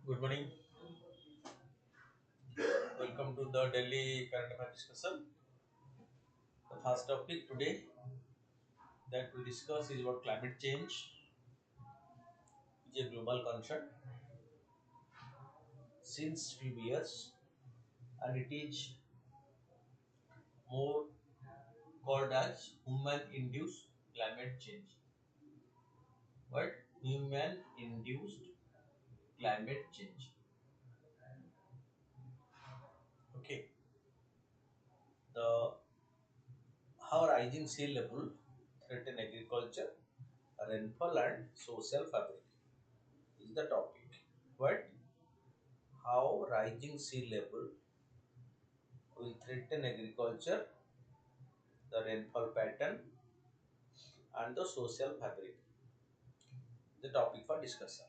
Good morning. Welcome to the daily current affair discussion. The first topic today that we discuss is about climate change, which is a global concern since few years, and it is more called as human-induced climate change. What? Human-induced climate change. Okay. The how rising sea level threaten agriculture, rainfall, and social fabric is the topic. What? How rising sea level will threaten agriculture, the rainfall pattern, and the social fabric. The topic for discussion.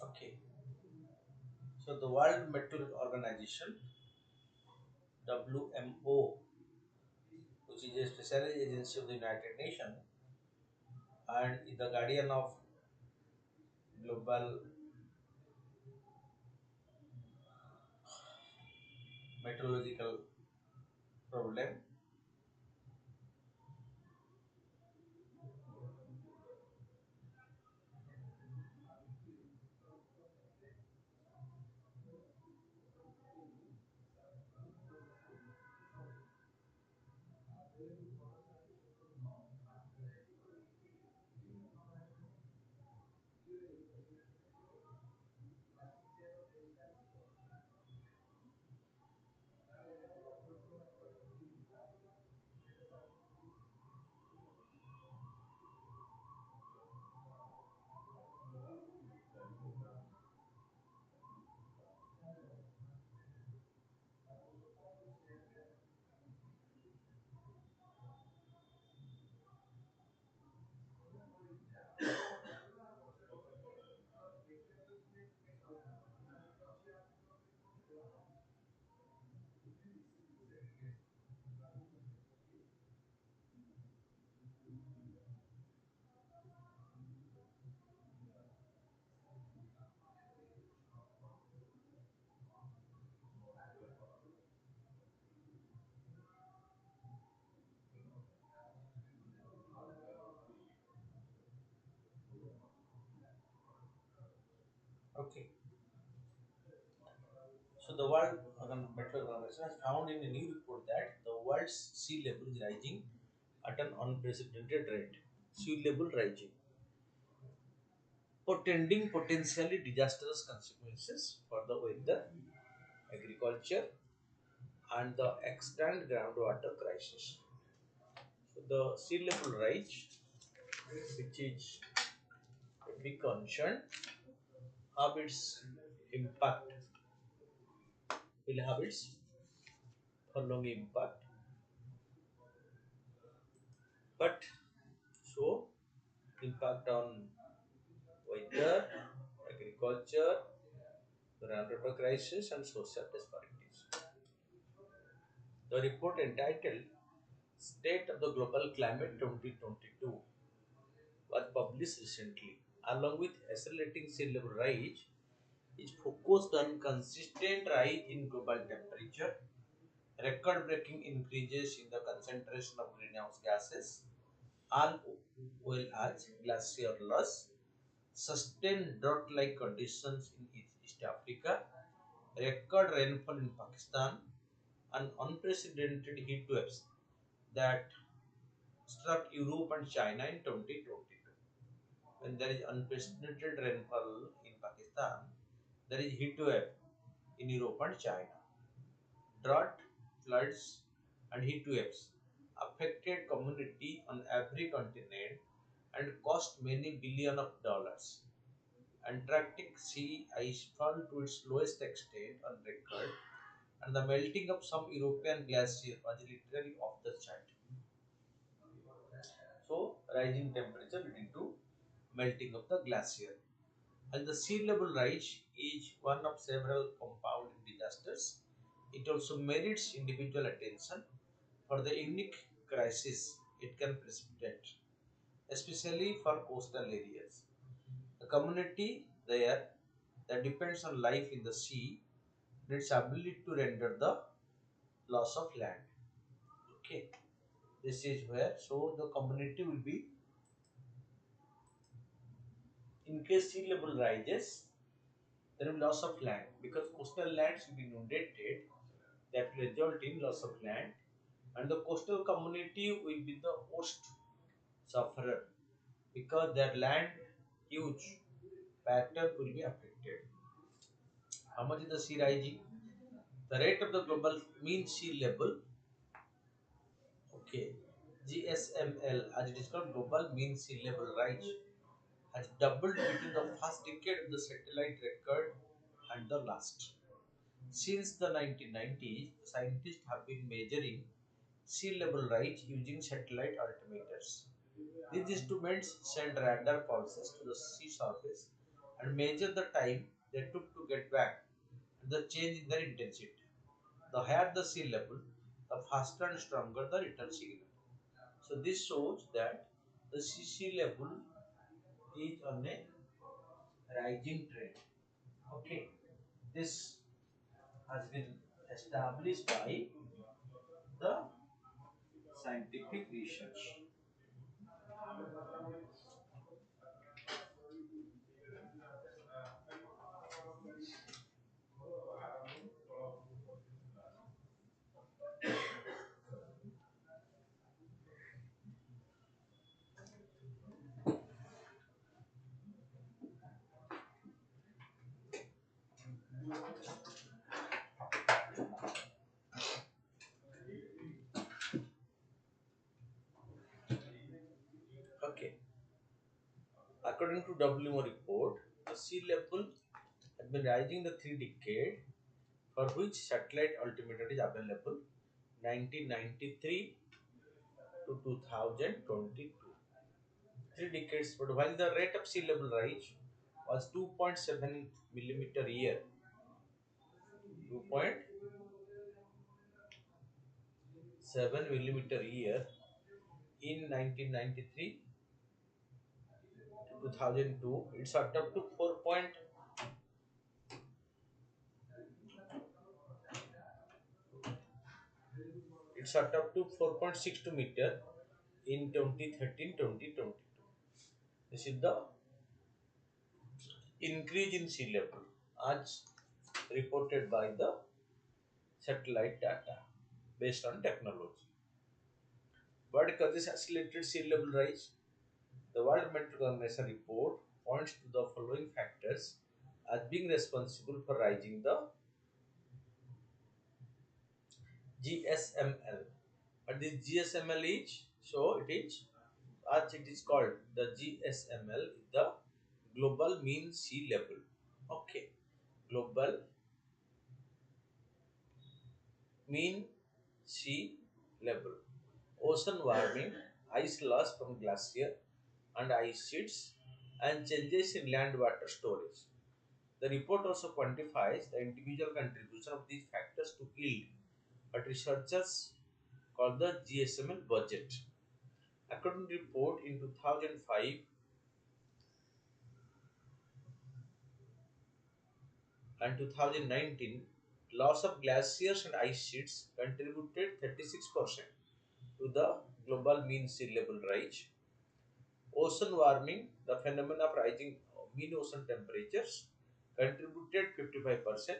Okay. So the World Meteorological Organization (WMO), which is a specialized agency of the United Nations and is the guardian of global meteorological problem. Okay. So the World Meteorological Organization has found in a new report that the world's sea level is rising at an unprecedented rate. Sea level rising, portending potentially disastrous consequences for the weather, agriculture, and the extant groundwater crisis. So the sea level rise, which is a big concern, have its impact, will have its following impact. But so impact on weather, agriculture, groundwater crisis, and social disparities. The report entitled State of the Global Climate 2022 was published recently, along with accelerating sea level rise, is focused on consistent rise in global temperature, record-breaking increases in the concentration of greenhouse gases, as well as glacier loss, sustained drought-like conditions in East Africa, record rainfall in Pakistan, and unprecedented heat waves that struck Europe and China in 2022. When there is unprecedented rainfall in Pakistan, there is heat wave in Europe and China. Drought, floods, and heat waves affected community on every continent and cost many billion of dollars. Antarctic sea ice fell to its lowest extent on record, and the melting of some European glaciers was literally off the chart. So, rising temperature leading to melting of the glacier. And the sea level rise is one of several compounding disasters. It also merits individual attention for the unique crisis it can precipitate, especially for coastal areas. The community there that depends on life in the sea and its ability to render the loss of land. Okay, this is where so the community will be in case sea level rises, there will be loss of land because coastal lands will be inundated. That will result in loss of land, and the coastal community will be the worst sufferer because their land huge pattern will be affected. How much is the sea rising? The rate of the global mean sea level, okay, GSML as it is called global mean sea level rise, has doubled between the first decade of the satellite record and the last. Since the 1990s, scientists have been measuring sea level rise using satellite altimeters. These instruments send radar pulses to the sea surface and measure the time they took to get back and the change in their intensity. The higher the sea level, the faster and stronger the return signal. So this shows that the sea level is on a rising trend. Okay, this has been established by the scientific research. Okay, according to WMO report, the sea level has been rising the 3 decade for which satellite altimeter is available 1993 to 2022. 3 decades, but while the rate of sea level rise was 2.7 millimeter a year, 2.7 millimeter a year in 1993 to 2002, it shot up to 4 point, it shot up to 4.62 meter in 2013-2022. This is the increase in sea level as reported by the satellite data based on technology. What causes accelerated sea level rise? The World Meteorological Organization report points to the following factors as being responsible for rising the GSML. What this GSML is? So it is, as it is called, the GSML is the global mean sea level. Okay, global mean sea level. Ocean warming, ice loss from glacier and ice sheets, and changes in land water storage. The report also quantifies the individual contribution of these factors to yield what researchers call the GSML budget. According to report in 2005 and 2019, loss of glaciers and ice sheets contributed 36% to the global mean sea level rise. Ocean warming, the phenomenon of rising mean ocean temperatures, contributed 55%,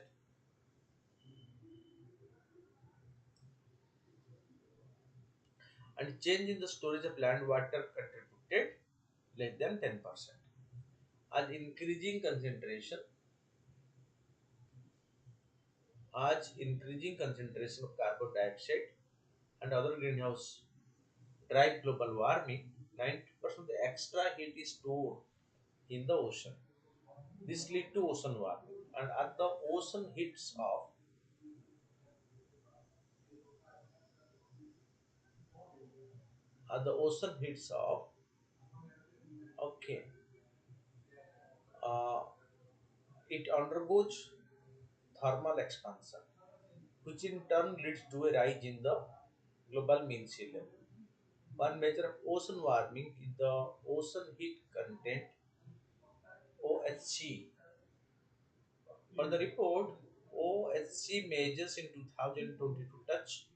and change in the storage of land water contributed less than 10%. As increasing concentration, of carbon dioxide and other greenhouse drive global warming, 90% of the extra heat is stored in the ocean. This lead to ocean warming, and as the ocean heats up, okay, uh, it undergoes thermal expansion, which in turn leads to a rise in the global mean sea level. One measure of ocean warming is the ocean heat content OHC. For the report, OHC measures in 2022 touch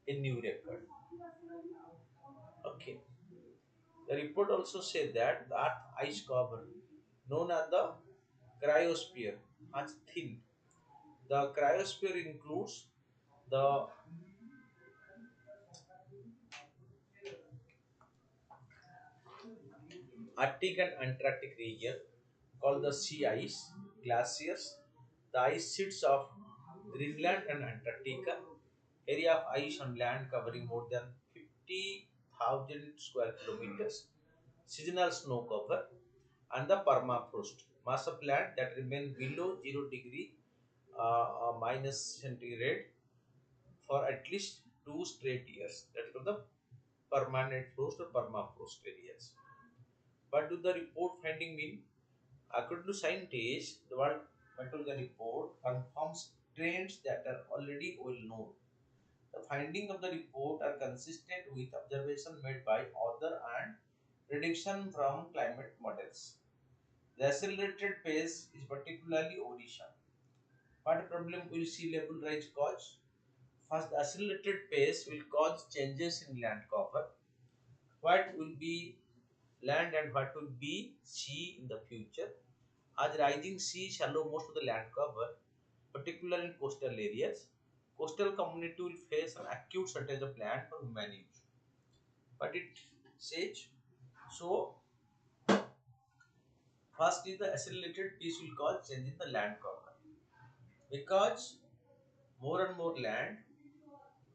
a new record. Okay. The report also said that the Earth ice cover, known as the cryosphere, has thinned. The cryosphere includes the Arctic and Antarctic region called the sea ice, glaciers, the ice sheets of Greenland and Antarctica, area of ice on land covering more than 50,000 square kilometers, seasonal snow cover, and the permafrost, mass of land that remain below 0 degree minus centigrade for at least 2 straight years. That is called the permanent frost or permafrost areas. What do the report finding mean? According to scientists, the World Meteorological Report confirms trends that are already well known. The findings of the report are consistent with observations made by author and prediction from climate models. The accelerated pace is particularly Odisha. What problem will sea level rise cause? First, the accelerated pace will cause changes in land cover. What will be land and what will be sea in the future? As rising sea shallow most of the land cover, particularly in coastal areas, coastal community will face an acute shortage of land for human use. But it says so. First is the accelerated pace will cause change in the land cover because more and more land,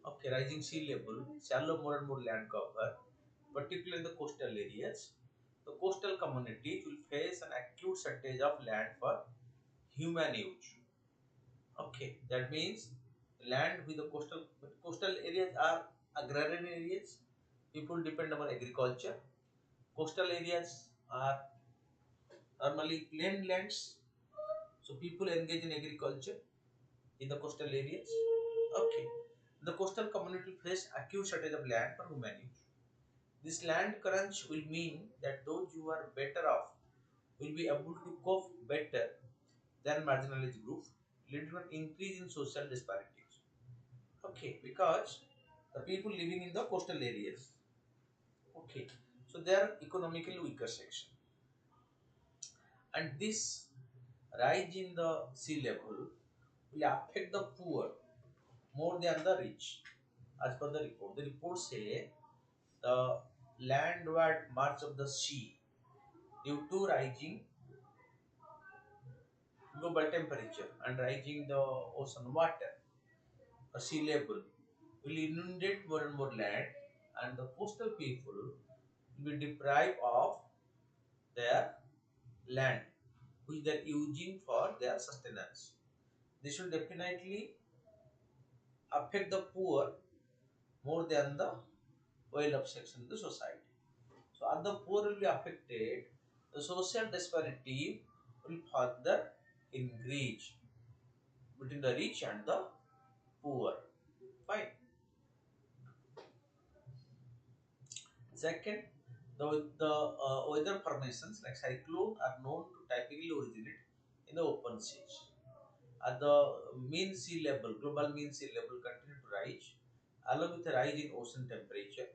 okay, rising sea level, shallow more and more land cover, particularly in the coastal areas, the coastal communities will face an acute shortage of land for human use. Okay, that means land with the coastal areas are agrarian areas. People depend on agriculture. Coastal areas are normally plain lands, so people engage in agriculture in the coastal areas. Okay, the coastal community face acute shortage of land for human use. This land crunch will mean that those who are better off will be able to cope better than marginalized groups, leading to an increase in social disparities. Okay, because the people living in the coastal areas, okay, so they are economically weaker section, and this rise in the sea level will affect the poor more than the rich. As per the report say the landward march of the sea due to rising global temperature and rising the ocean water, the sea level will inundate more and more land, and the coastal people will be deprived of their land which they are using for their sustenance. This will definitely affect the poor more than the well-off section of the society. So, as the poor will be affected, the social disparity will further increase between the rich and the poor. Fine. Second, the weather formations like cyclone are known to typically originate in the open seas. At the mean sea level, global mean sea level continue to rise, along with a rise in ocean temperature,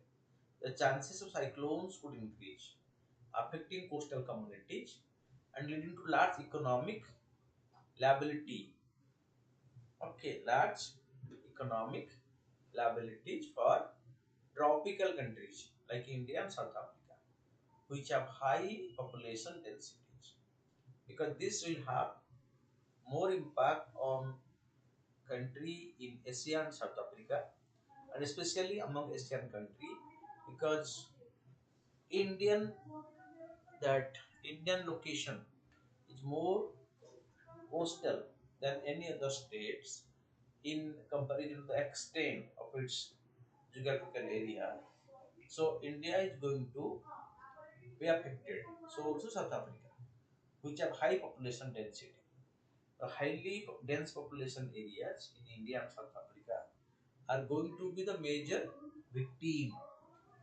the chances of cyclones would increase, affecting coastal communities and leading to large economic liability. Okay, large economic liabilities for tropical countries like India and South Africa, which have high population densities, because this will have more impact on country in Asia and South Africa, and especially among Asian country, because Indian that Indian location is more coastal than any other states in comparison to the extent of its geographical area. So India is going to be affected. So also South Africa, which have high population density. The highly dense population areas in India and South Africa are going to be the major victim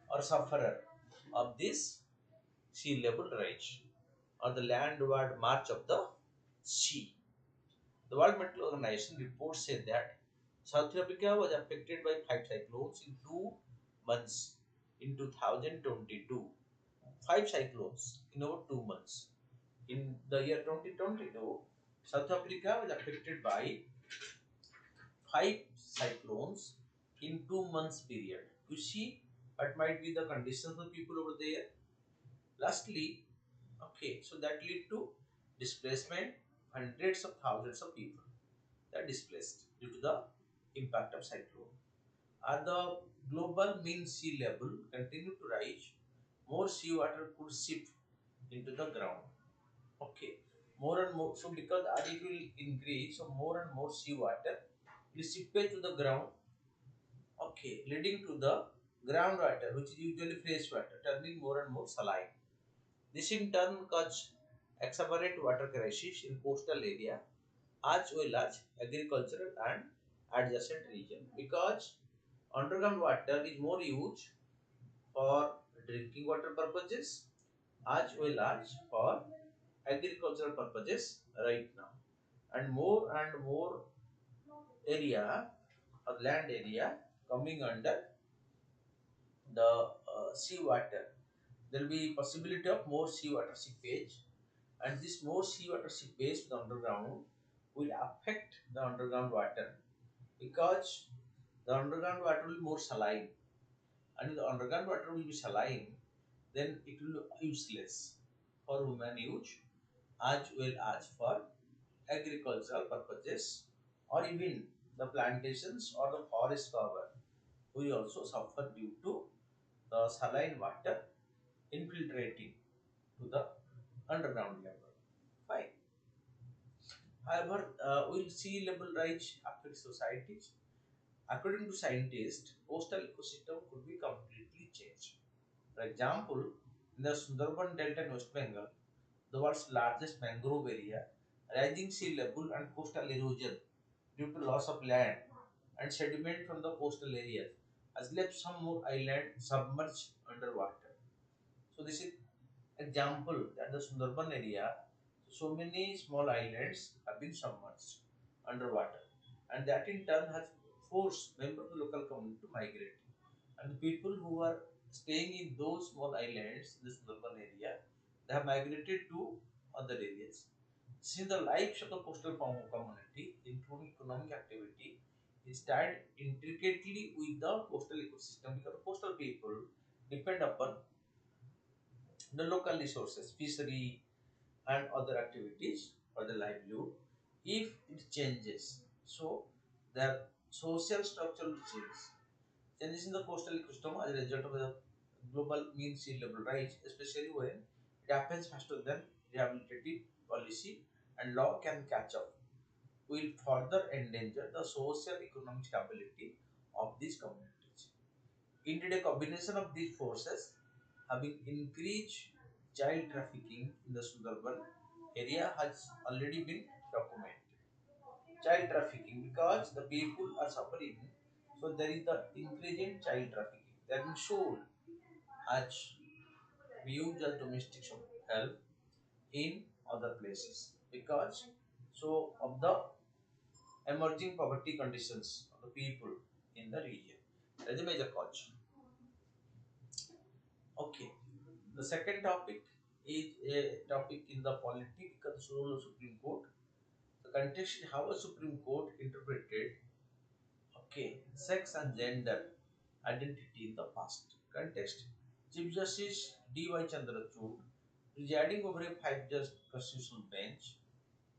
or sufferer of this sea level rise. or the landward march of the sea. The World Meteorological Organization report said that South Africa was affected by five cyclones in 2 months in 2022. Five cyclones in over 2 months. In the year 2022, South Africa was affected by five cyclones in 2 months period. You see what might be the conditions of people over there. Lastly, okay, so that lead to displacement. Hundreds of thousands of people are displaced due to the impact of cyclone. As the global mean sea level continue to rise, more seawater could seep into the ground. Okay, more and more. So because as it will increase, so more and more seawater will seep to the ground. Okay, leading to the groundwater, which is usually fresh water, turning more and more saline. This in turn causes exacerbate water crisis in coastal area as well as agricultural and adjacent region, because underground water is more used for drinking water purposes as well as for agricultural purposes right now, and more area or land area coming under the seawater. There will be possibility of more seawater seepage, and this more seawater seepage to the underground will affect the underground water, because the underground water will be more saline, and if the underground water will be saline, then it will be useless for human use as well as for agricultural purposes, or even the plantations or the forest cover will also suffer due to the saline water infiltrating to the underground level. Fine. However, will sea level rise affect societies? According to scientists, coastal ecosystem could be completely changed. For example, in the Sundarban Delta in West Bengal, the world's largest mangrove area, rising sea level and coastal erosion due to loss of land and sediment from the coastal areas has left some more islands submerged underwater. So this is example that the Sundarban area, so many small islands have been submerged underwater, and that in turn has forced members of the local community to migrate. And the people who are staying in those small islands in the Sundarban area, they have migrated to other areas. Since the lives of the coastal community, including economic activity, is tied intricately with the coastal ecosystem, because coastal people depend upon the local resources, fishery, and other activities for the livelihood. If it changes, so the social structure will change. Changes in the coastal ecosystem as a result of the global mean sea level rise, especially when it happens faster than rehabilitative policy and law can catch up, will further endanger the social economic stability of these communities. Indeed, a combination of these forces having increased child trafficking in the Sundarban area has already been documented. Child trafficking, because the people are suffering, so there is the increase in child trafficking. They have been sold as used as domestic help in other places, because so of the emerging poverty conditions of the people in the region. That is a major cause. Okay. The second topic is a topic in the political role of Supreme Court. The context is how a Supreme Court interpreted, okay, sex and gender identity in the past. Context: Chief Justice D.Y. Chandrachud, presiding over a five-judge constitutional bench,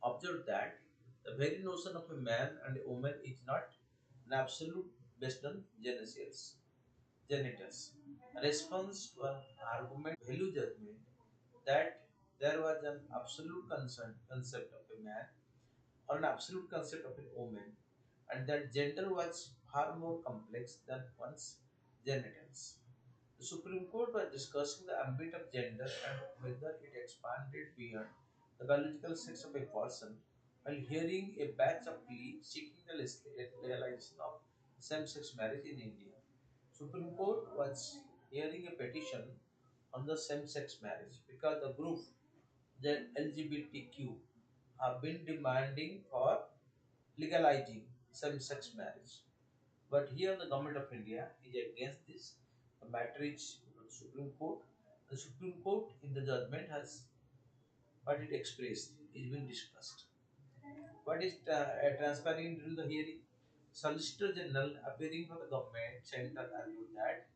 observed that the very notion of a man and a woman is not an absolute based on genitals. Response to an argument value judgment that there was an absolute concept of a man or an absolute concept of a woman, and that gender was far more complex than one's genitals. The Supreme Court was discussing the ambit of gender and whether it expanded beyond the biological sex of a person, while hearing a batch of plea seeking the legalization of same-sex marriage in India. Supreme Court was hearing a petition on the same-sex marriage because the group the LGBTQ have been demanding for legalizing same-sex marriage. But here the government of India is against this. The matter is to the Supreme Court. The Supreme Court in the judgment has what it expressed is being discussed. What is transpiring during the hearing? Solicitor General appearing for the government center argued that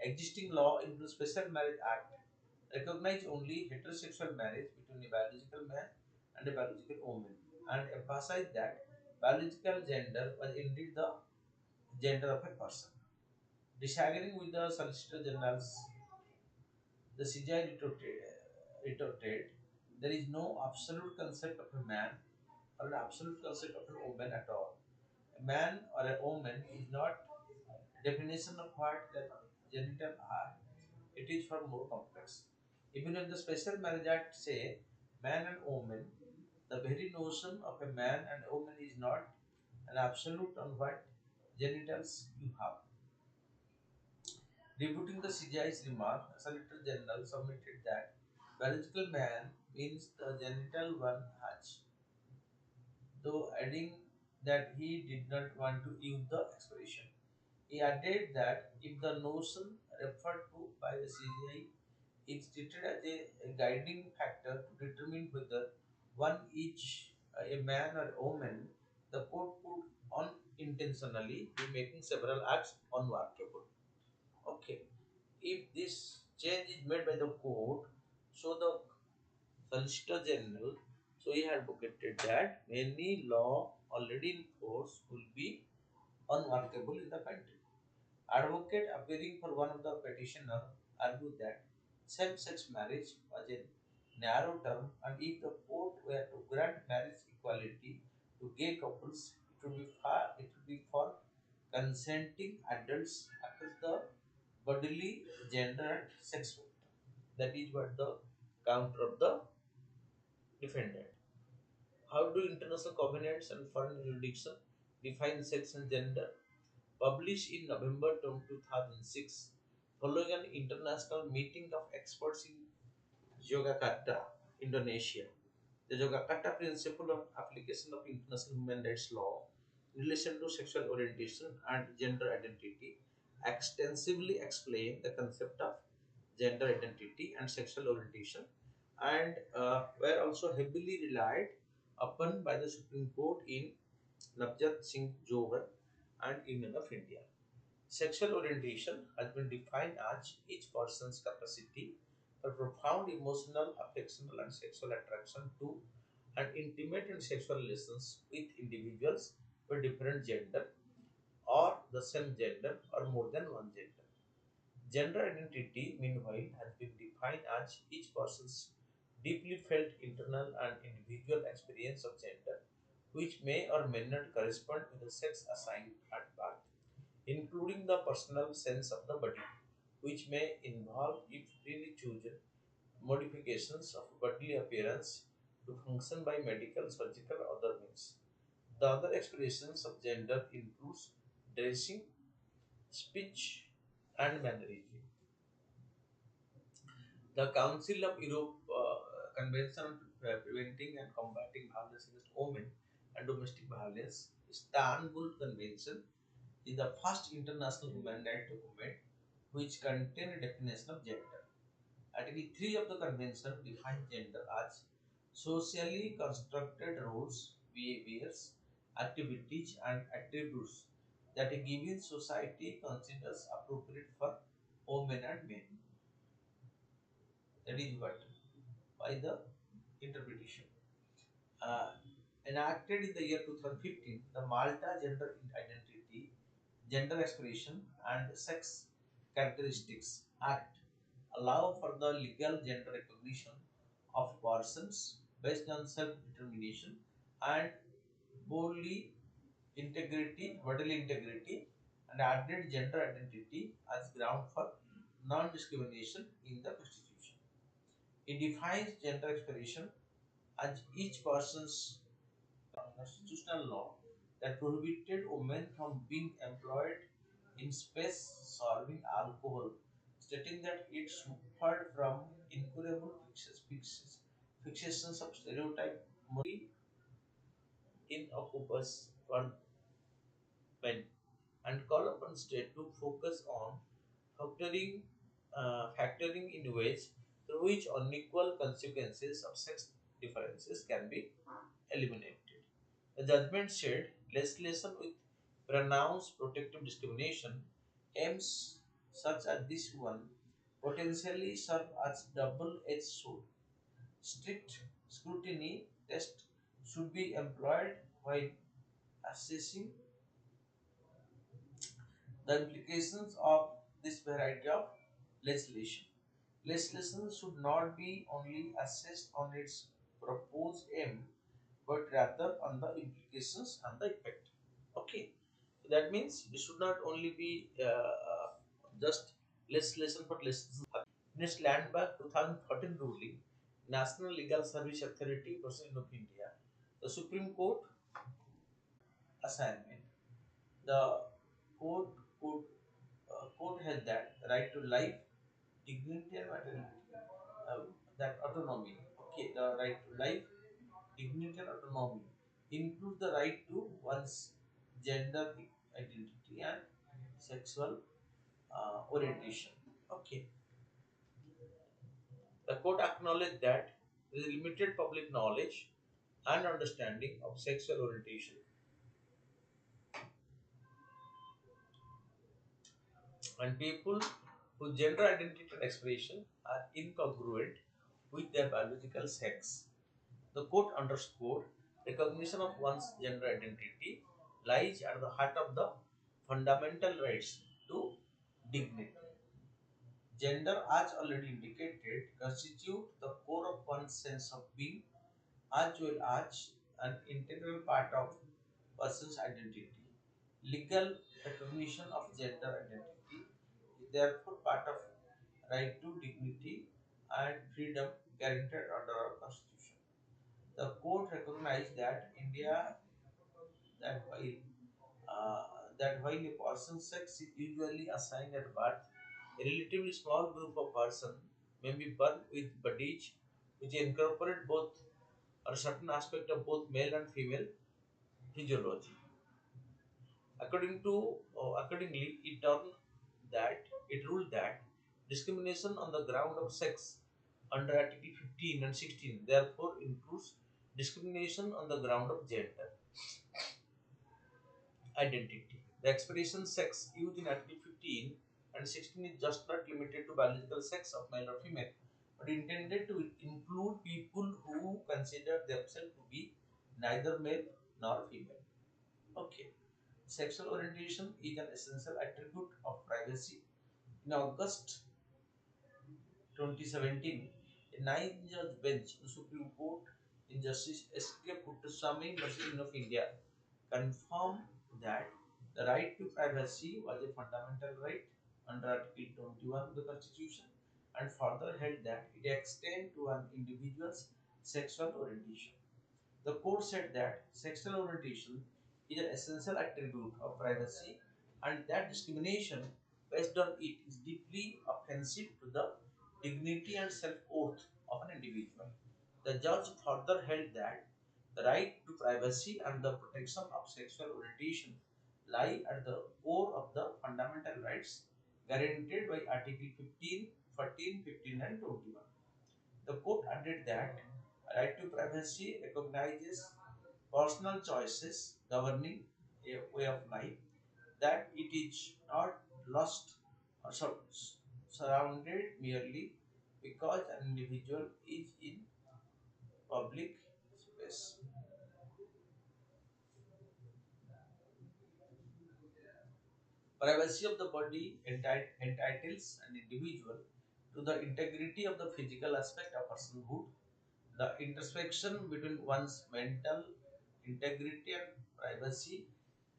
existing law includes Special Marriage Act recognize only heterosexual marriage between a biological man and a biological woman and emphasize that biological gender was indeed the gender of a person. Disagreeing with the Solicitor General's, the CJI retorted, there is no absolute concept of a man or an absolute concept of a woman at all. A man or a woman is not definition of what the genital are. It is far more complex. Even in the Special Marriage Act say man and woman, the very notion of a man and a woman is not an absolute on what genitals you have. Rebutting the CGI's remark, Solicitor General submitted that biological man means the genital one has, though adding that he did not want to use the expression. He added that if the notion referred to by the CGI is treated as a guiding factor to determine whether one is a man or a woman, the court could unintentionally be making several acts unworkable. Okay. If this change is made by the court, so the Solicitor General, so he advocated that any law already in force will be unworkable in the country. Advocate appearing for one of the petitioner argued that same-sex marriage was a narrow term and if the court were to grant marriage equality to gay couples, it would be for consenting adults across the bodily gender and sex spectrum. That is what the counter of the defendant. How do international covenants and foreign jurisdiction define sex and gender? Published in November 2006, following an international meeting of experts in Yogyakarta, Indonesia. The Yogyakarta Principle of Application of International Human Rights Law in relation to sexual orientation and gender identity extensively explain the concept of gender identity and sexual orientation and were also heavily relied upon by the Supreme Court in Navjot Singh Johar and Union of India. Sexual orientation has been defined as each person's capacity for profound emotional, affectional, and sexual attraction to and intimate and sexual relations with individuals with different gender or the same gender or more than one gender. Gender identity, meanwhile, has been defined as each person's deeply felt internal and individual experience of gender, which may or may not correspond with the sex assigned at birth, including the personal sense of the body, which may involve, if freely chosen, modifications of bodily appearance to function by medical, surgical, or other means. The other expressions of gender includes dressing, speech, and mannerism. The Council of Europe Convention on Preventing and Combating Violence Against Women and Domestic Violence, Istanbul Convention, is the first international human rights document which contains a definition of gender. Article 3 of the Convention defines gender as socially constructed roles, behaviors, activities, and attributes that a given society considers appropriate for women and men. That is what by the interpretation. Uh, Enacted in the year 2015, the Malta Gender Identity, Gender Expression, and Sex Characteristics Act allow for the legal gender recognition of persons based on self-determination and bodily bodily integrity, and added gender identity as ground for non-discrimination in the Constitution. It defines gender expression as each person's constitutional law that prohibited women from being employed in space serving alcohol, stating that it suffered from incurable fixations of stereotype morally in occupies one men and call upon state to focus on factoring, factoring in ways through which unequal consequences of sex differences can be eliminated. The judgment said legislation with pronounced protective discrimination aims such as this one potentially serve as double-edged sword. Strict scrutiny test should be employed while assessing the implications of this variety of legislation. Legislation should not be only assessed on its proposed aim, but rather on the implications and the effect. Okay, that means it should not only be just legislation for legislation. In its landmark 2013 ruling, National Legal Service Authority, President of India, the Supreme Court assignment. The court could court held that the right to life, dignity and maternity, that autonomy. Okay, the right to life, dignity and autonomy include the right to one's gender identity and sexual orientation. Okay, the court acknowledged that there is limited public knowledge and understanding of sexual orientation, and people whose gender identity and expression are incongruent with their biological sex. The court underscored recognition of one's gender identity lies at the heart of the fundamental rights to dignity. Gender, as already indicated, constitute the core of one's sense of being as well as an integral part of person's identity. Legal recognition of gender identity is therefore part of right to dignity and freedom guaranteed under our constitution. The court recognized that India that while uh, that while a person's sex is usually assigned at birth, a relatively small group of persons may be born with bodies which incorporate both or a certain aspect of both male and female physiology. Accordingly, it ruled that discrimination on the ground of sex under Article 15 and 16 therefore includes discrimination on the ground of gender identity. The expression sex used in Article 15 and 16 is just not limited to biological sex of male or female, but intended to include people who consider themselves to be neither male nor female. Okay. Sexual orientation is an essential attribute of privacy. In August 2017, a nine-judge bench, the Supreme Court, in Justice S.K. Puttaswamy versus of India, confirmed that the right to privacy was a fundamental right under Article 21 of the Constitution, and further held that it extends to an individual's sexual orientation. The court said that sexual orientation is an essential attribute of privacy and that discrimination based on it is deeply offensive to the dignity and self-worth of an individual. The judge further held that the right to privacy and the protection of sexual orientation lie at the core of the fundamental rights guaranteed by Article 15, 14, 15 and 21. The court added that right to privacy recognizes personal choices governing a way of life, that it is not lost or surrounded merely because an individual is in public space. Privacy of the body entitles an individual to the integrity of the physical aspect of personhood. The intersection between one's mental integrity and privacy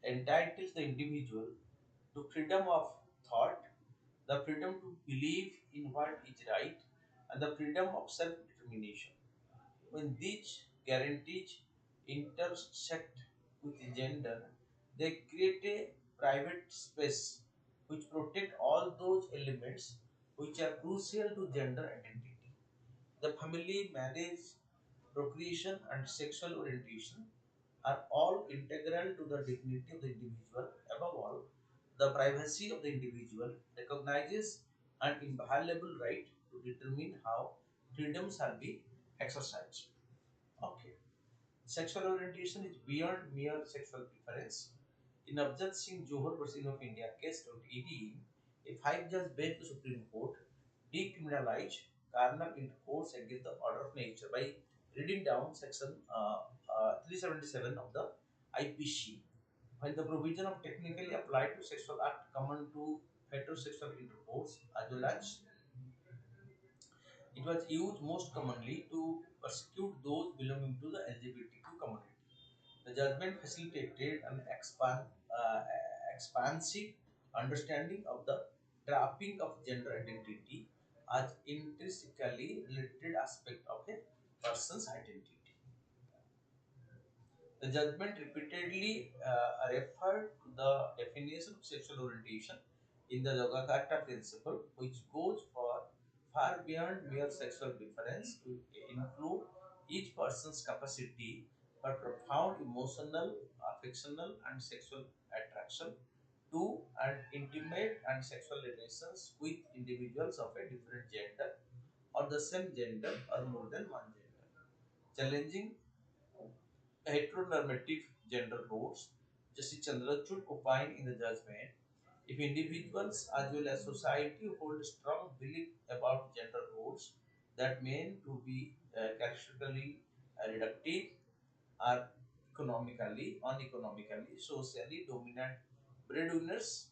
entitles the individual to freedom of thought, the freedom to believe in what is right, and the freedom of self-determination. When these guarantees intersect with gender, they create a private space which protect all those elements which are crucial to gender identity. The family, marriage, procreation, and sexual orientation are all integral to the dignity of the individual. Above all, the privacy of the individual recognizes an inviolable right to determine how freedoms are be exercised. Okay. Sexual orientation is beyond mere sexual preference. In Abjad Singh Johar versus of India case 2018, a five-judge bench of the Supreme Court decriminalized carnal intercourse against the order of nature by reading down section 377 of the IPC. While the provision of technically applied to sexual act common to heterosexual intercourse as well as it was used most commonly to persecute those belonging to the LGBTQ community. The judgment facilitated an expansive understanding of the trapping of gender identity as intrinsically related aspect of a person's identity. The judgment repeatedly referred to the definition of sexual orientation in the Yogyakarta principle, which goes far beyond mere sexual preference to include each person's capacity for profound emotional, affectional, and sexual attraction to and intimate and sexual relations with individuals of a different gender or the same gender or more than one gender, challenging heteronormative gender roles. Justice Chandrachud opined in the judgment, if individuals as well as society hold strong belief about gender roles that mean to be characteristically reductive are uneconomically, socially dominant breadwinners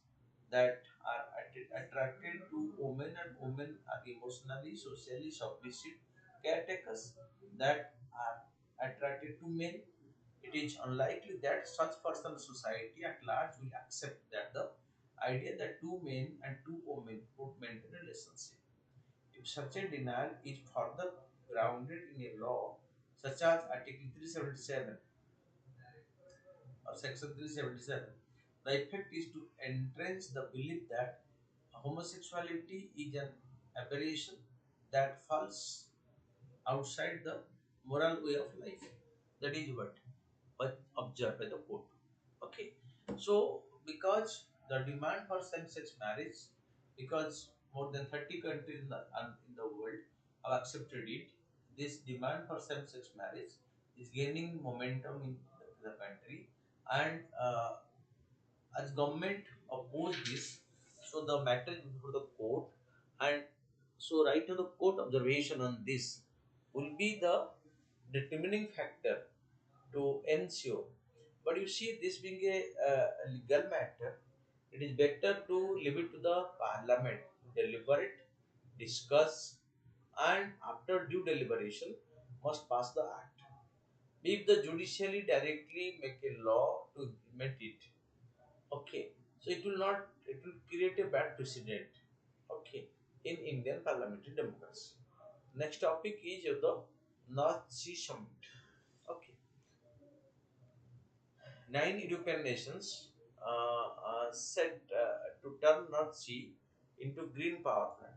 that are attracted to women and women are emotionally, socially submissive caretakers that are attracted to men. It is unlikely that such person society at large will accept that the idea that two men and two women would maintain a relationship. If such a denial is further grounded in a law such as Article 377 or Section 377, the effect is to entrench the belief that homosexuality is an aberration that falls outside the moral way of life. That is what was observed by the court. Okay, so because the demand for same-sex marriage, because more than 30 countries in the world have accepted it, this demand for same-sex marriage is gaining momentum in the country, and as government oppose this, so the matter is before the court, and so right now the court observation on this will be the determining factor to ensure. But you see, this being a legal matter, it is better to leave it to the parliament to deliberate, discuss, and after due deliberation must pass the act. If the judiciary directly make a law to implement it, okay, so it will not, it will create a bad precedent, okay, in Indian parliamentary democracy. Next topic is the North Sea Summit. Okay, nine European nations set to turn North Sea into green power plant.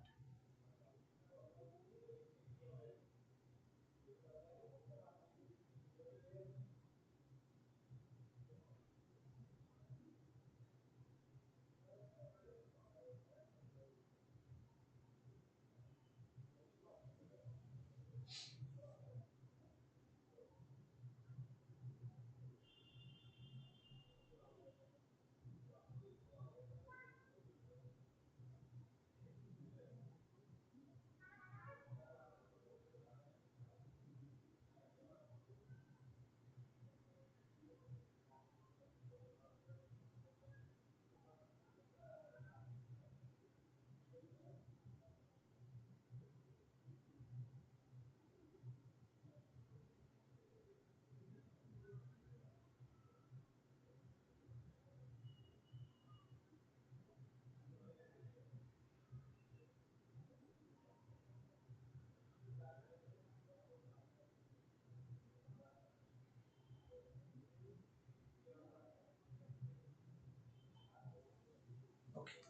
Okay,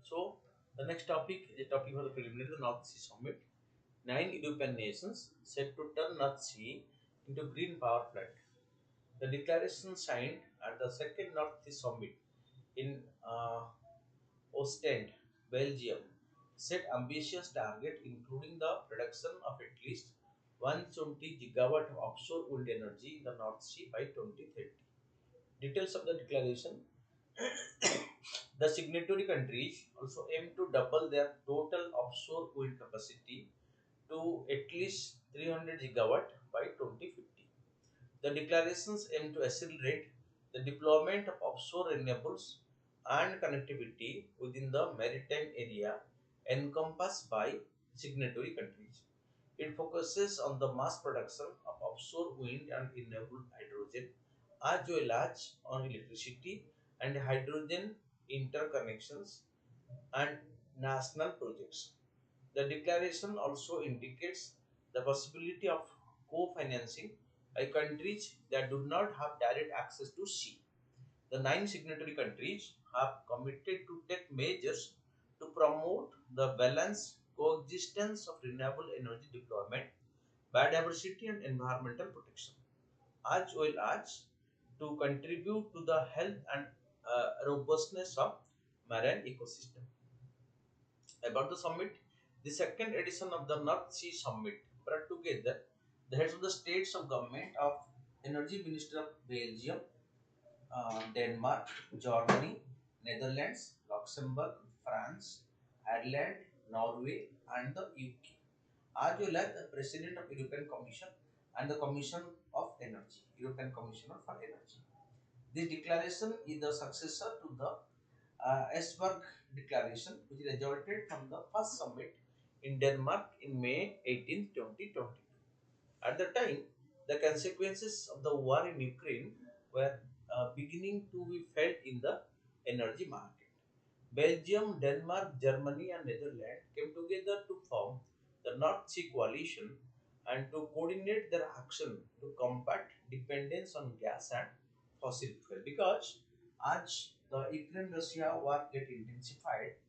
so the next topic is a topic for the preliminary, the North Sea Summit. Nine European nations set to turn North Sea into green power plant. The declaration signed at the second North Sea Summit in Ostend, Belgium, set ambitious target including the production of at least 120 gigawatt of offshore wind energy in the North Sea by 2030. Details of the declaration. The signatory countries also aim to double their total offshore wind capacity to at least 300 gigawatt by 2050. The declarations aim to accelerate the deployment of offshore renewables and connectivity within the maritime area encompassed by signatory countries. It focuses on the mass production of offshore wind and renewable hydrogen, as well as on electricity and hydrogen interconnections and national projects. The declaration also indicates the possibility of co-financing by countries that do not have direct access to sea. The nine signatory countries have committed to take measures to promote the balanced coexistence of renewable energy deployment, biodiversity and environmental protection, as well as to contribute to the health and robustness of marine ecosystem. About the summit, the second edition of the North Sea Summit brought together the heads of the states of government of Energy Minister of Belgium, Denmark, Germany, Netherlands, Luxembourg, France, Ireland, Norway, and the UK, as well as the President of European Commission and the Commission of Energy, European Commissioner for Energy. This declaration is the successor to the Esberg Declaration, which resulted from the first summit in Denmark in May 18, 2022. At the time, the consequences of the war in Ukraine were beginning to be felt in the energy market. Belgium, Denmark, Germany, and Netherlands came together to form the North Sea Coalition and to coordinate their action to combat dependence on gas and fossil fuel. Because as the Ukraine-Russia war get intensified,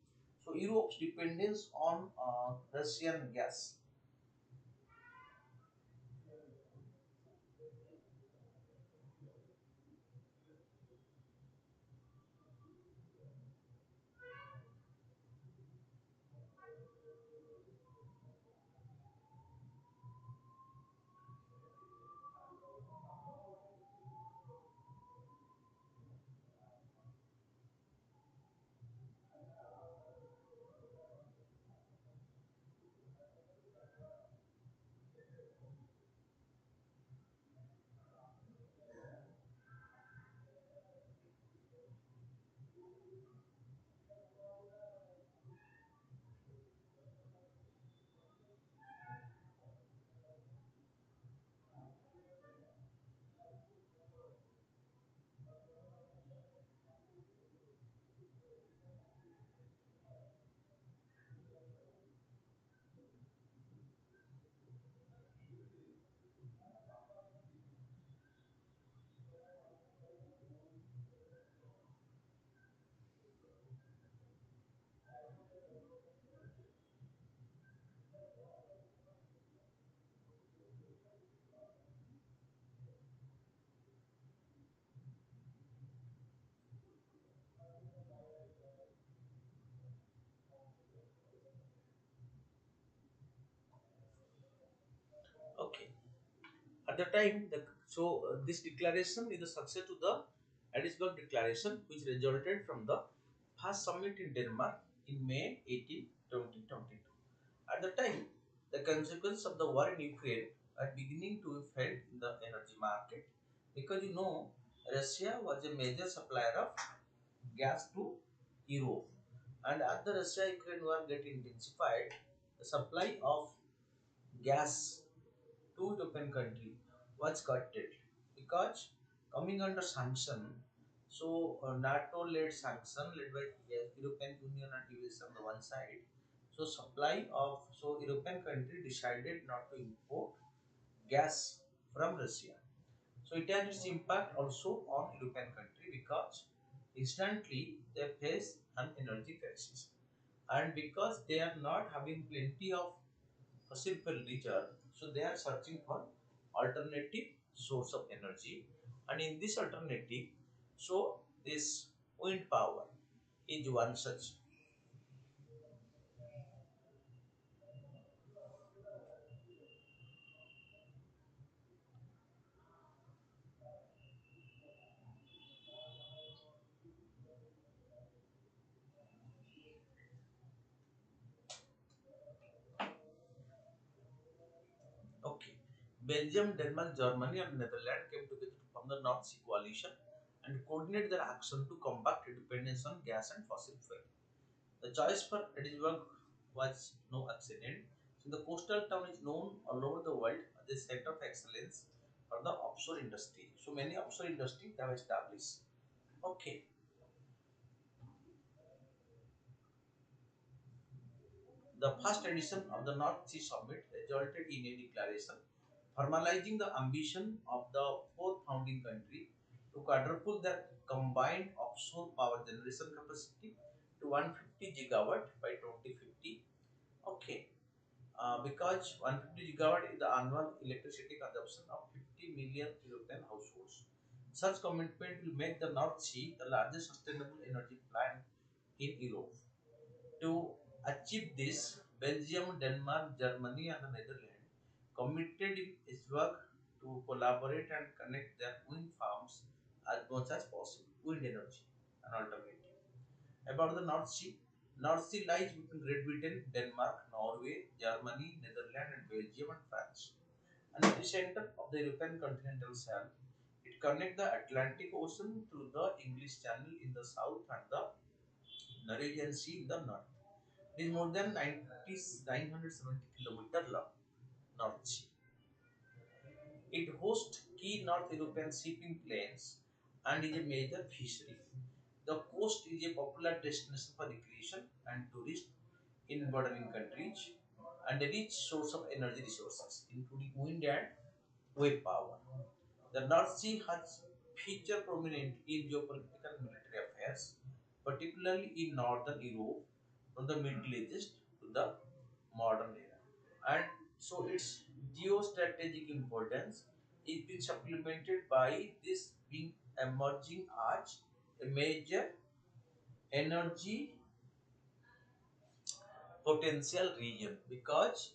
so Europe's dependence on Russian gas. Okay. At the time, this declaration is a successor to the Edinburgh Declaration, which resulted from the first summit in Denmark in May 18, 2022. At the time, the consequences of the war in Ukraine are beginning to be felt in the energy market because Russia was a major supplier of gas to Europe, and as the Russia-Ukraine war get intensified, the supply of gas to European country was cutted because coming under sanction. So NATO-led sanction led by European Union and US on the one side. So European country decided not to import gas from Russia. So it had its impact also on European country because instantly they face an energy crisis, and because they are not having plenty of fossil fuel richer, so they are searching for alternative source of energy, and in this alternative, so this wind power is one such. Okay. Belgium, Denmark, Germany, and Netherlands came together to form the North Sea Coalition and coordinate their action to combat dependence on gas and fossil fuel. The choice for Edinburgh was no accident. So the coastal town is known all over the world as a center of excellence for the offshore industry. So many offshore industries have established. Okay. The first edition of the North Sea Summit resulted in a declaration formalizing the ambition of the four founding countries to quadruple their combined offshore power generation capacity to 150 gigawatt by 2050. Okay, because 150 gigawatt is the annual electricity consumption of 50 million European households. Such commitment will make the North Sea the largest sustainable energy plant in Europe. To achieve this, Belgium, Denmark, Germany, and the Netherlands committed in its work to collaborate and connect their wind farms as much as possible. Wind energy, an alternative. About the North Sea lies between Great Britain, Denmark, Norway, Germany, Netherlands, and Belgium and France. And at the center of the European continental shelf, it connects the Atlantic Ocean to the English Channel in the south and the Norwegian Sea in the north. It is more than 970 kilometers long, North Sea. It hosts key North European shipping lanes and is a major fishery. The coast is a popular destination for recreation and tourists in bordering countries and a rich source of energy resources, including wind and wave power. The North Sea has featured prominent in geopolitical and military affairs, particularly in northern Europe, from the Middle Ages to the modern era. And so its geostrategic importance is being supplemented by this being emerging as a major energy potential region because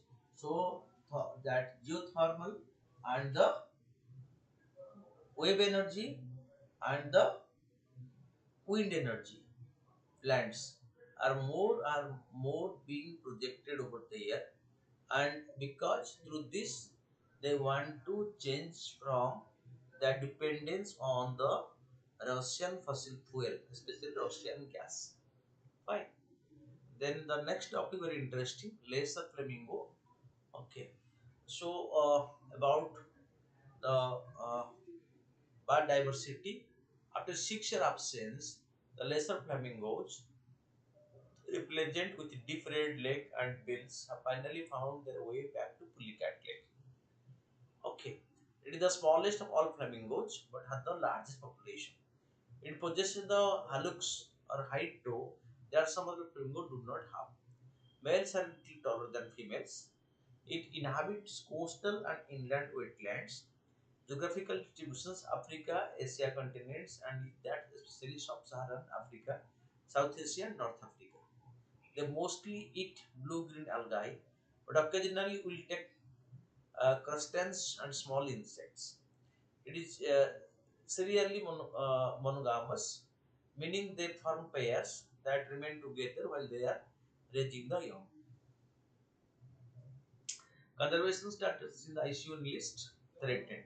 that geothermal and the wave energy and the wind energy plants are more being projected over there, and because through this they want to change from the dependence on the Russian fossil fuel, especially Russian gas. Fine. Then the next topic very interesting, laser flamingo. Okay. So about the biodiversity. After 6 year absence, the lesser flamingos, replaced with deep red leg and bills, have finally found their way back to Pulicat Lake. Okay, it is the smallest of all flamingos but has the largest population. It possesses the hallux or height toe that some other flamingos do not have. Males are little taller than females. It inhabits coastal and inland wetlands. Geographical distributions: Africa, Asia continents, and with that especially sub-Saharan Africa, South Asia, and North Africa. They mostly eat blue-green algae, but occasionally will take crustaceans and small insects. It is serially monogamous, meaning they form pairs that remain together while they are raising the young. Conservation status in the ICU list: threatened.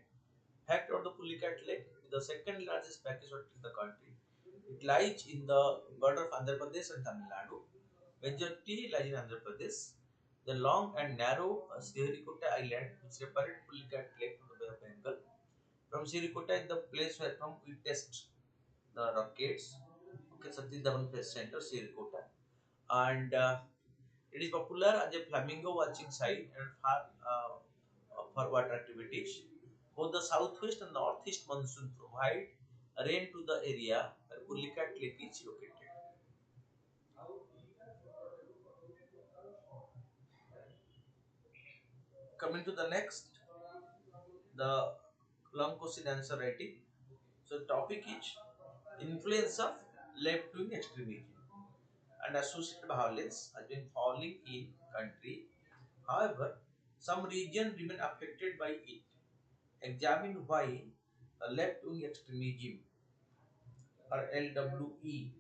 Fact of the Pulicat Lake is the second largest backward in the country. It lies in the border of Andhra Pradesh and Tamil Nadu. Majority lies in Andhra Pradesh. The long and narrow Sriharikota Island, which separates Pulicat Lake from the Bay of Bengal. From Sriharikota is the place where from we test the rockets. Okay, Satish Dhawan Space Center, Sriharikota. And it is popular as a flamingo watching site and for water activities. Both the southwest and northeast monsoon provide rain to the area where Pulicat Lake is located. Coming to the next, the long question answer writing. So the topic is influence of left wing extremism and associated violence has been falling in country. However, some regions remain affected by it. Examine why the left wing extremism or LWE.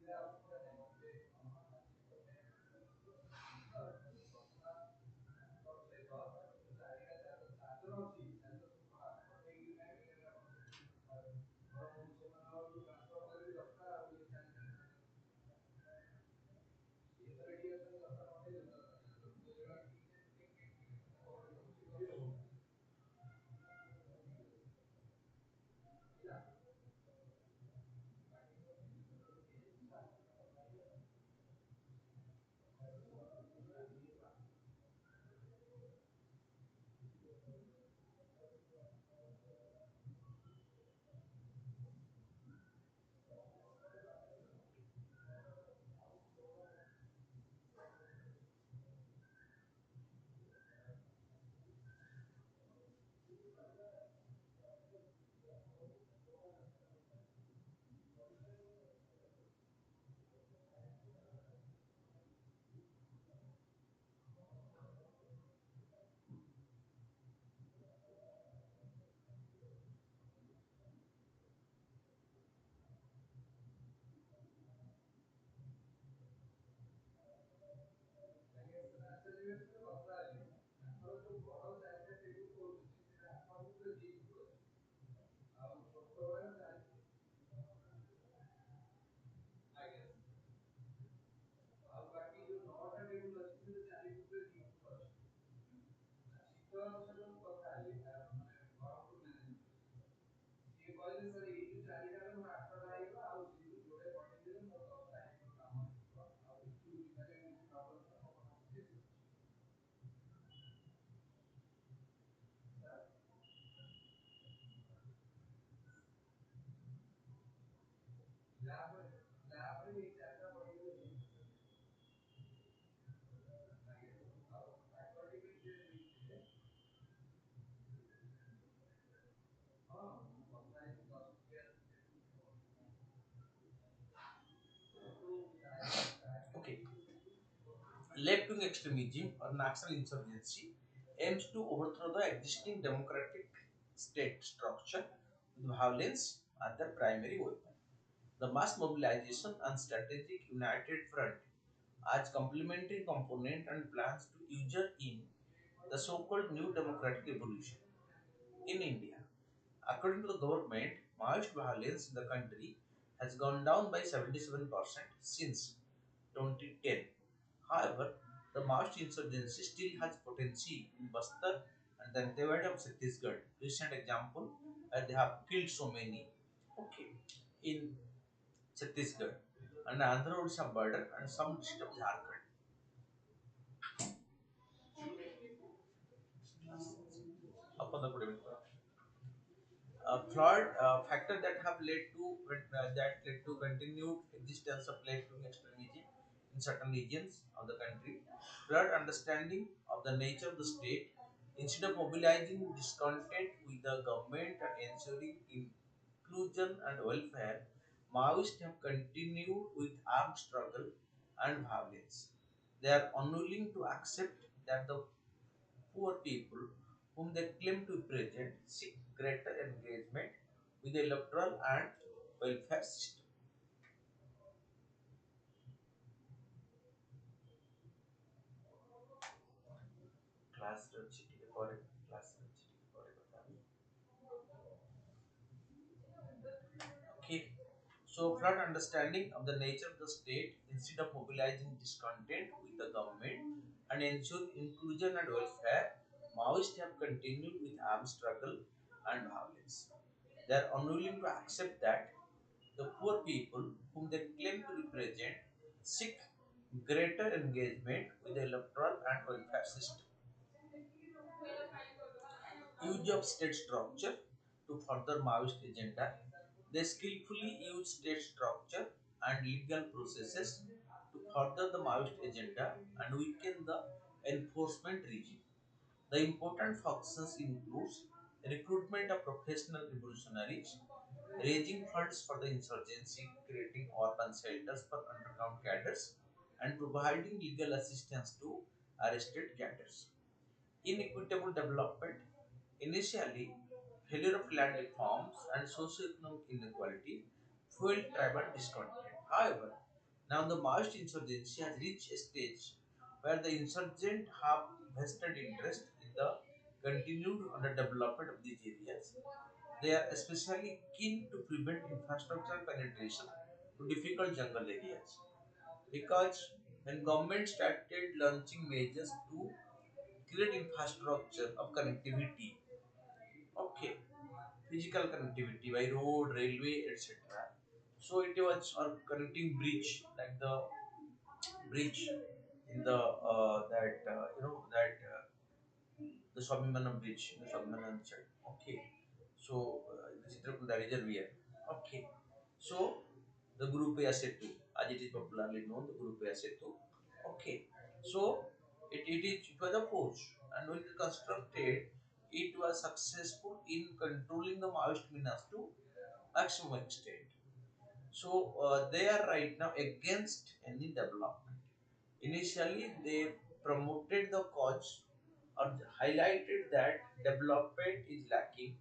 Okay, left-wing extremism or national insurgency aims to overthrow the existing democratic state structure with violence as their primary weapon. The mass mobilization and strategic united front as complementary component and plans to usher in the so-called new democratic revolution in India. According to the government, Maoist violence in the country has gone down by 77% since 2010. However, the Maoist insurgency still has potential in Bastar and the Dantewadi of Chhattisgarh. Recent example, they have killed so many. Okay, in Chhattisgarh and Andhra Odisha border and some district of Jharkhand. Upon the good evening. Flawed factor that have led to continued existence of left-wing extremism in certain regions of the country. Flawed understanding of the nature of the state, instead of mobilizing discontent with the government and ensuring inclusion and welfare, Maoists have continued with armed struggle and violence. They are unwilling to accept that the poor people whom they claim to represent seek greater engagement with the electoral and welfare system. Class rachiti ke pore class rachiti ke pore bata. Okay. So, flood understanding of the nature of the state instead of mobilizing discontent with the government and ensure inclusion and welfare, Maoists have continued with armed struggle and violence. They are unwilling to accept that the poor people whom they claim to represent seek greater engagement with the electoral and welfare system. Use of state structure to further Maoist agenda. They skillfully use state structure and legal processes to further the Maoist agenda and weaken the enforcement regime. The important functions includes recruitment of professional revolutionaries, raising funds for the insurgency, creating urban shelters for underground cadres, and providing legal assistance to arrested cadres. Inequitable development. Initially, failure of land reforms and socio-economic inequality fueled tribal discontent. However, now the Maoist insurgency has reached a stage where the insurgent have vested interest in the continued underdevelopment of these areas. They are especially keen to prevent infrastructural penetration to difficult jungle areas because when government started launching measures to create infrastructure of connectivity, okay, physical connectivity by road, railway, etc. So it was or connecting bridge like the bridge in the that the Swamimanam bridge, the Swamimanam side. Okay, so the Chitrakuta reservoir. Okay, so the Guru Paya Setu, as it is popularly known, the Guru Paya Setu. Okay, so it was a force, and when it constructed, it was successful in controlling the Maoist menace to maximum extent. So they are right now against any development. Initially, they promoted the cause or highlighted that development is lacking,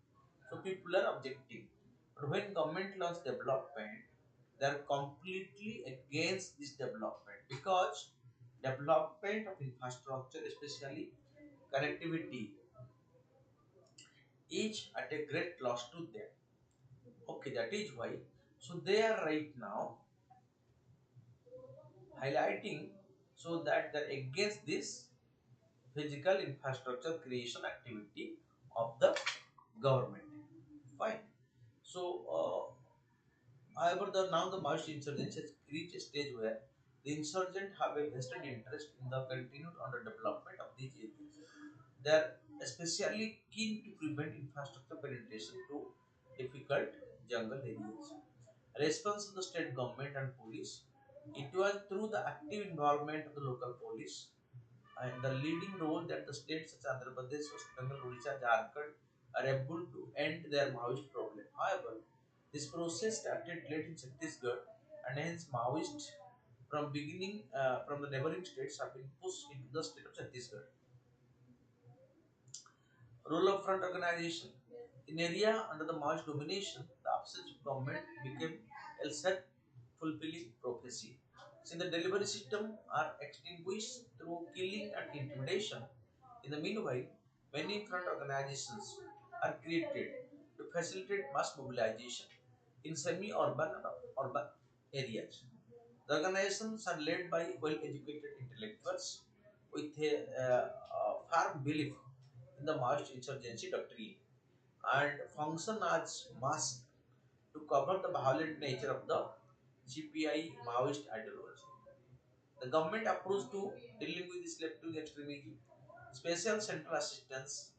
so people are objecting. But when government launched development, they are completely against this development because development of infrastructure, especially connectivity, is at a great loss to them. Okay, that is why. So they are right now highlighting so that they're against this physical infrastructure creation activity of the government. Fine. So, however, now the Maoist insurgency has reached a stage where the insurgent have a vested interest in the continued underdevelopment of these areas. They are especially keen to prevent infrastructure penetration to difficult jungle areas. Response of the state government and police. It was through the active involvement of the local police and the leading role that the states such as Andhra Pradesh, West Bengal, Odisha, Jharkhand are able to end their Maoist problem. However, this process started late in Chhattisgarh and hence Maoists from the neighboring states have been pushed into the state of Chhattisgarh. Role of front organization. In area under the Maoist domination, the absence of government became a self-fulfilling prophecy. Since the delivery system are extinguished through killing and intimidation, in the meanwhile, many front organizations are created to facilitate mass mobilization in semi-urban and urban areas. The organizations are led by well-educated intellectuals with a firm belief in the Maoist insurgency doctrine and function as mask to cover the violent nature of the GPI Maoist ideology. The government approach to dealing with this left-wing extremism, special central assistance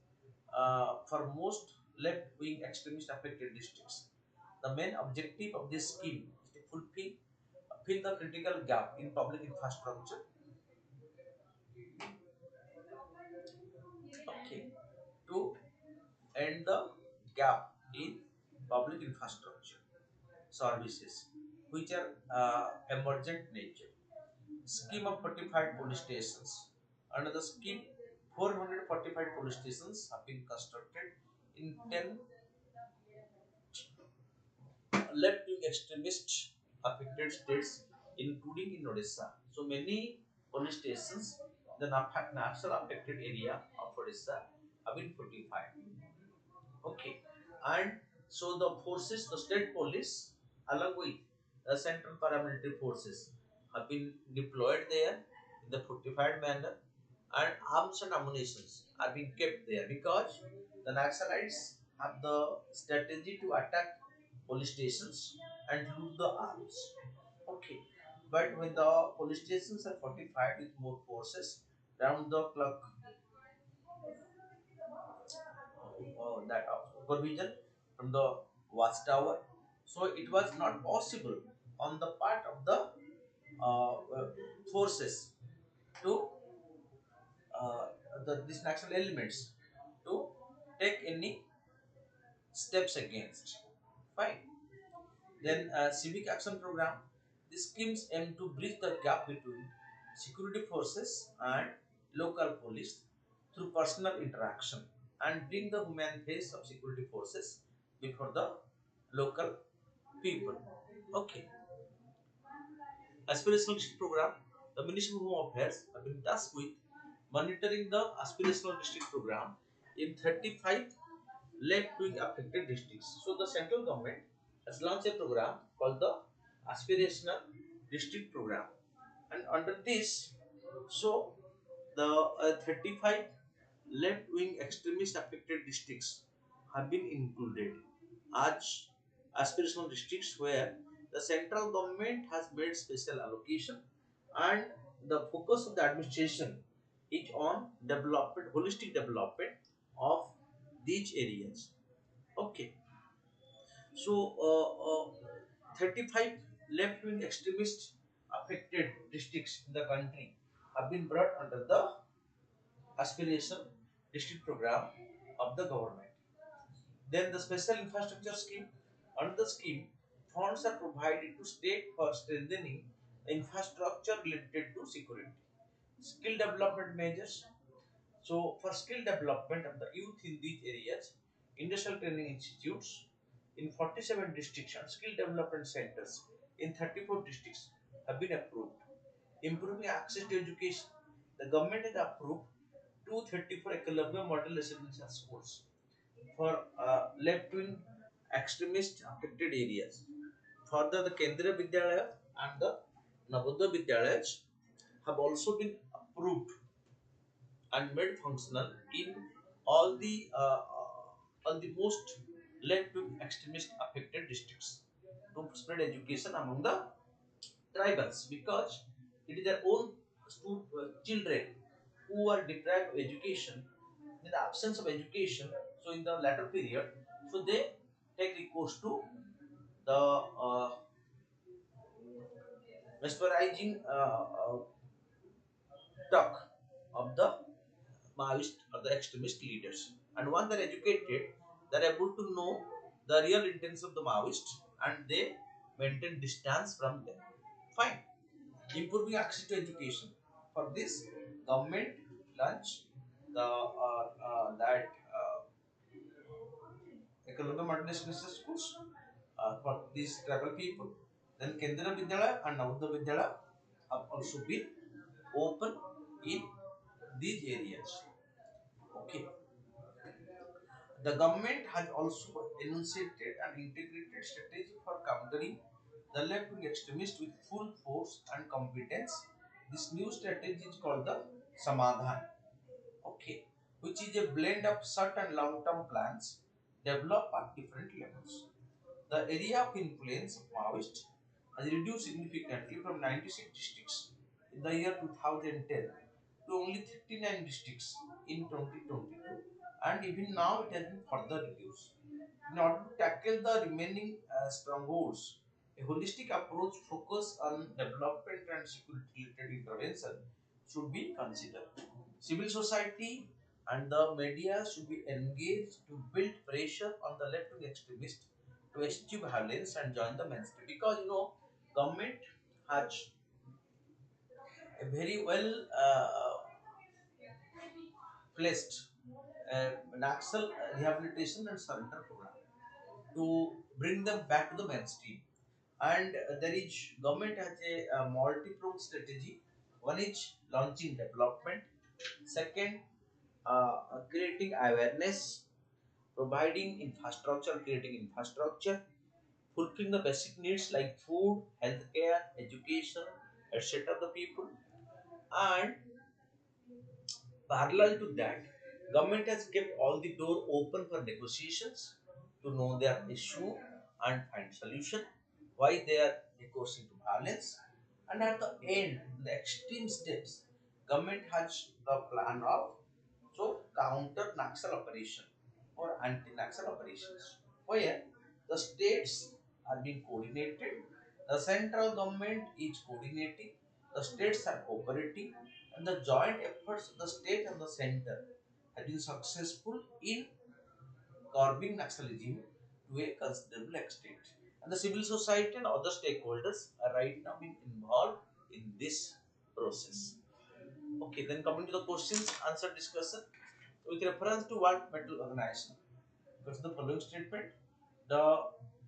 for most left-wing extremist affected districts. The main objective of this scheme is to fill the critical gap in public infrastructure. Okay, to end the gap in public infrastructure services, which are emergent nature. Scheme of 45 police stations. Under the scheme, 445 police stations have been constructed in 10 left-wing extremist affected states, including in Odisha. So many police stations in the Naxal affected area of Odisha have been fortified. Okay, and so the forces, the state police, along with the central paramilitary forces, have been deployed there in the fortified manner, and arms and ammunitions are being kept there because the Naxalites have the strategy to attack police stations and loot the arms. Okay, but when the police stations are fortified with more forces, round the clock that of supervision from the watchtower. So it was not possible on the part of the forces to these national elements to take any steps against. Fine. Then civic action program. These schemes aim to bridge the gap between security forces and local police through personal interaction and bring the human face of security forces before the local people. Okay. Aspirational district program. The Ministry of Home Affairs have been tasked with monitoring the aspirational district program in 35 left-wing affected districts. So the central government has launched a program called the Aspirational District Program, and under this, so the 35 left-wing extremist affected districts have been included as aspirational districts where the central government has made special allocation, and the focus of the administration is on development, holistic development of these areas. Okay, so 35 left-wing extremist affected districts in the country have been brought under the aspiration district program of the government. Then the special infrastructure scheme. Under the scheme, funds are provided to state for strengthening infrastructure related to security. Skill development measures. So, for skill development of the youth in these areas, industrial training institutes in 47 districts and skill development centers in 34 districts have been approved. Improving access to education, the government has approved 234 Eklavya model residential schools for left-wing extremist affected areas. Further, the Kendriya Vidyalaya and the Navodaya Vidyalayas have also been approved and made functional in all the most left-wing extremist affected districts to spread education among the tribals, because it is their own children who are deprived of education in the absence of education. So in the latter period, so they take recourse to the mesmerizing talk of the Maoist or the extremist leaders. And once they are educated, they are able to know the real intents of the Maoists and they maintain distance from them. Fine. Improving access to education. For this, government launched the that economic modernization schools for these tribal people. Then Kendra Vidyalaya and Navodaya Vidyalaya have also been open in these areas. Okay. The government has also enunciated an integrated strategy for countering the left-wing extremists with full force and competence. This new strategy is called the Samadhan. Okay, which is a blend of short and long-term plans developed at different levels. The area of influence of Maoist has reduced significantly from 96 districts in the year 2010 to only 39 districts in 2022, and even now it has been further reduced. In order to tackle the remaining strongholds, a holistic approach focused on development and security related intervention should be considered. Civil society and the media should be engaged to build pressure on the left-wing extremists to eschew violence and join the mainstream. Because government has a very well placed Naxal rehabilitation and surrender program to bring them back to the mainstream. And there is government has a multi-pronged strategy. One is launching development. Second, creating awareness, providing infrastructure, creating infrastructure, fulfilling the basic needs like food, healthcare, education, etc. of the people. And parallel to that, government has kept all the door open for negotiations to know their issue and find solution, why they are recourse to violence. And at the end, the extreme steps, government has the plan of counter Naxal operation or anti-Naxal operations, where the states are being coordinated, the central government is coordinating, the states are cooperating, And the joint efforts of the state and the center have been successful in curbing nationalism to a considerable extent. And the civil society and other stakeholders are right now being involved in this process. Okay, then coming to the questions answer discussion with reference to World Metal Organization. Because the following statement, the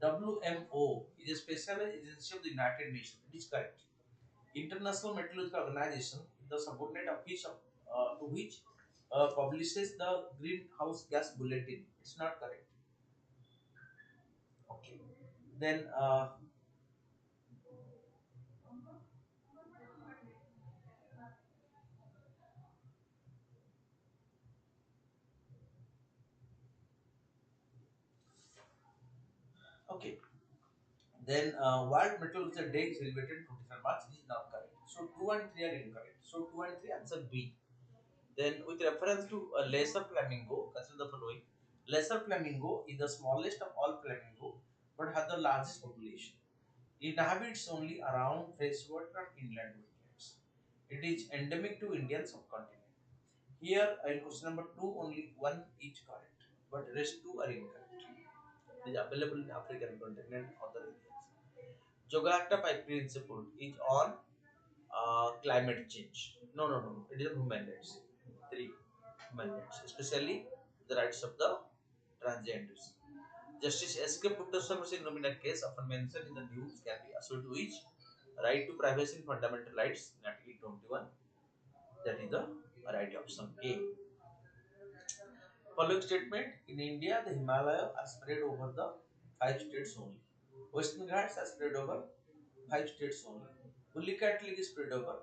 WMO is a specialized agency of the United Nations. It is correct. International Meteorological Organization is the subordinate office of, to which publishes the greenhouse gas bulletin. It's not correct. Okay. Then okay. Then World Meteorological Day is celebrated 23rd March. This is not correct. So 2 and 3 are incorrect. So 2 and 3 answer B. Then with reference to a lesser flamingo, consider the following. Lesser flamingo is the smallest of all flamingo but has the largest population. It inhabits only around freshwater and inland wetlands. It is endemic to Indian subcontinent. Here in question number 2 only one is correct but rest 2 are incorrect. It is available in African continent and other areas. Jakarta Pipe Principle is on climate change. No. It is on human rights. 3 human rights, especially the rights of the transgenders. Justice S.K. Puttaswamy in nominal case often mentioned in the news can be asserted to which right to privacy and fundamental rights in Article 21. That is the right option A. Following statement, in India the Himalayas are spread over the 5 states only. Western Ghats are spread over 5 states only. Pulicat Lake is spread over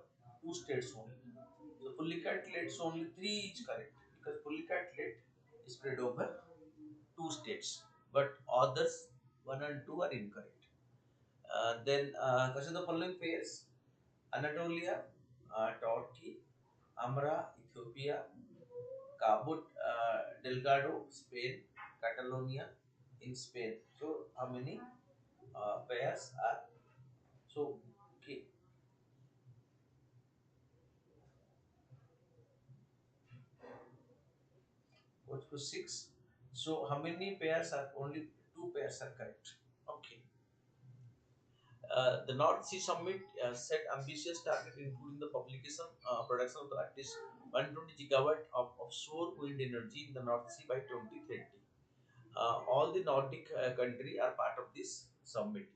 2 states only. So Pulicat Lake only 3 is correct because Pulicat Lake is spread over 2 states, but others 1 and 2 are incorrect. Then consider the following pairs: Anatolia, Turkey, Amra, Ethiopia, Cabot Delgado, Spain, Catalonia in Spain. So, how many pairs are so? Okay, what's for 6? So, how many pairs are only 2 pairs are correct? Okay. The North Sea Summit set ambitious target, including the publication production of at least 120 gigawatt of offshore wind energy in the North Sea by 2030. All the Nordic country are part of this summit.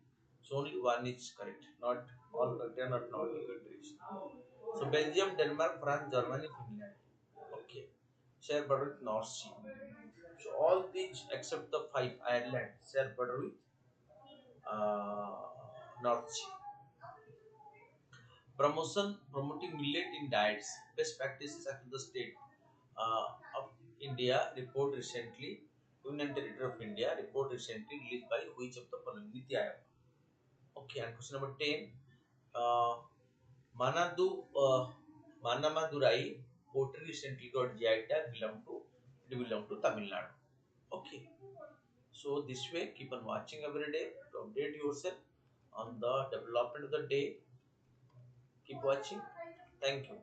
So only one is correct. Not all countries are not Nordic countries. So Belgium, Denmark, France, Germany, Finland. Okay. Share border with North Sea. So all these except the 5 Ireland share border with uh, North Sea. Promoting millet in diets. Best practices at the state of India report recently. Union Territory of India report recently released by which of the following? VANIK-IAS. Okay, and question number 10. Uh, Manadu Manamadurai poetry recently got GI tag belong to Tamil Nadu. Okay, so this way keep on watching every day to update yourself on the development of the day. Keep watching. Thank you.